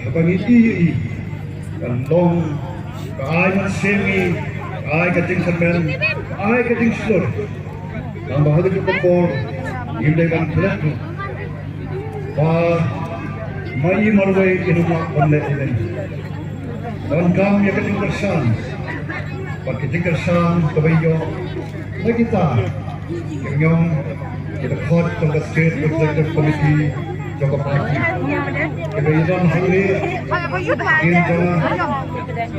kapangiti kan long kaay man semi kaay kating semen kaay kating slot ang bahagi ko po hindi kan flat pa mai marway inuma onle ini dan kami kating kersan pag kating kersan kabayo na kita kanyang kita khot tong state executive committee Joko Party. Kemudian hari ini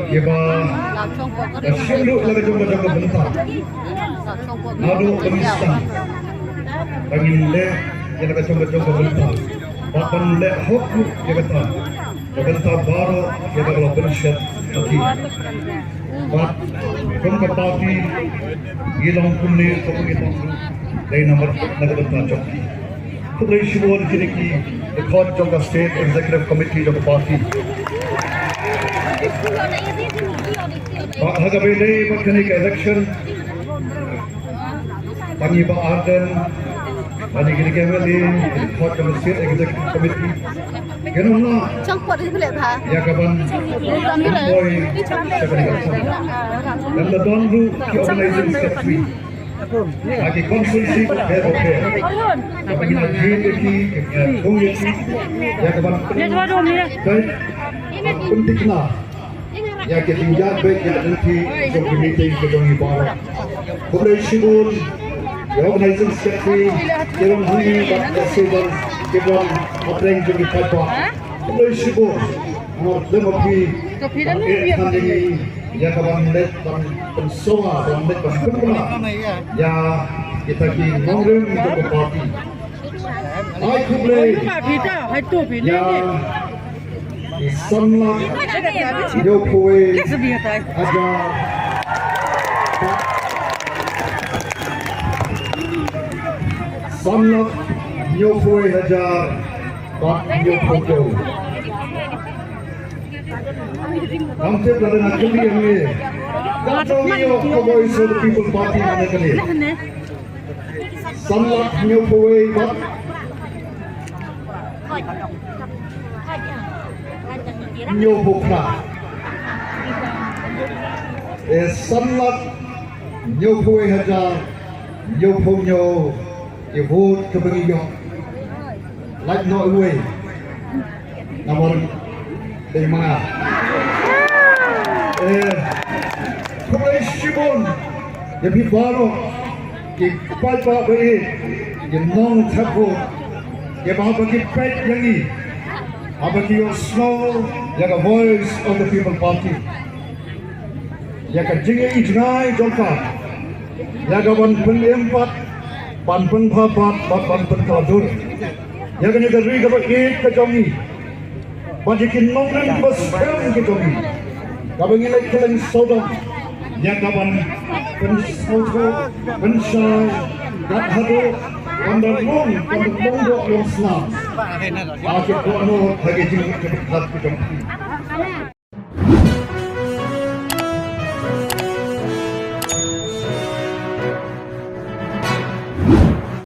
kita bersyukur lagi joko bentar. Nado pemisah. Bagi le kita joko bentar. Bahkan le hukum kita bentar baru kita kalau bersyat lagi. But Joko Party hilang kumni kita dari nomor bentar joki. Kemudian syukur kini the court Joko State Executive Committee Joko Party. Haga beli berkenik election. Kami berardan kami kini kembali the court Joko State Executive Committee. Kenapa? Ya kapan? Boy, sekali kali. Dan leton lu ki organizing secretary. Lagi konsulsi head of care. Kami nak JDK, komisi, ya kapan penting lah. Ya ketinggian baik yang nanti untuk meeting kedua ibarat. Kemudian syukur, organizing secretary, kerana hari dan presiden kedua orang jadi kata. Kemudian syukur, demokrasi ini ya kawan let pensoa dan let pengguna ya kita ki nongren Joko Party. Hai kuble ya samla Jokowi ada samla Jokowi ada Pak Jokowi. Nampak pada nak kali ini, Kantonio Voice of the People Party mana kali? Samlah Jokowi Pak. Nyobokna. Samlah Jokowi haja Jokowi vote kepengiyo. Like no way. Nomor dari mana? Kemudian Shibon, jadi baru di Palpa beri, di Nong Tapo, di apa di Pet yang ini, apa di Oslo, yang Voice of the People Party, yang Jingai Jingai Jolka, yang Ban Penempat, Ban Pempapat, Ban Penkadur, yang negeri kalau kejongi. Bajikin nongren bos sekarang kita ni. Kabang ilai kalian saudara, yang kawan pensaudara, pensai, kat hado, pandang long dok yang senang. Akhir kono bagi jimat kebetulan kita.